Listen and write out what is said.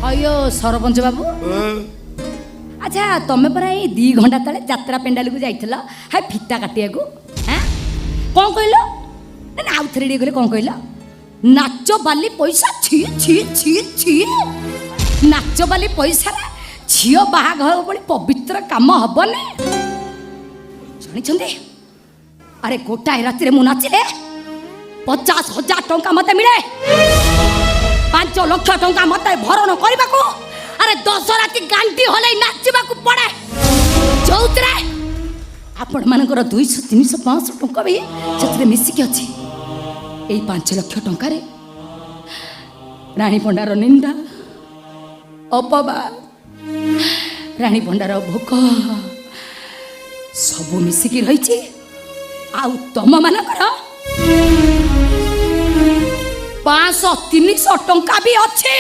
अयो सरपंच बाबू अच्छा तमें परा 2 घंटा तले यात्रा पेंडाल को जाइल हाय फिता काटिया को हाँ कौन कहल ना आउ थे कहले कौन कहल नाच बाली पैसा छी छी छी छी नाच बाली पैसा झील बाहाघर भली पवित्र काम हेनी जानी अरे गोटाए राति मु नाचिले 50,000 टंका मत मिले 5 लाख टंका मत भरण करने को अरे 10 राति गांडी हल नाचवा पड़े जो आपण मानकर 200-300-500 टंका भी से मिसिकी अच्छी यही 5 लाख टंकार रानी पंडार निंदा अपवाद रानी पंडार भोक सबू मिसिकी रही आउ तम मानकर 500-300 टंका भी अच्छे।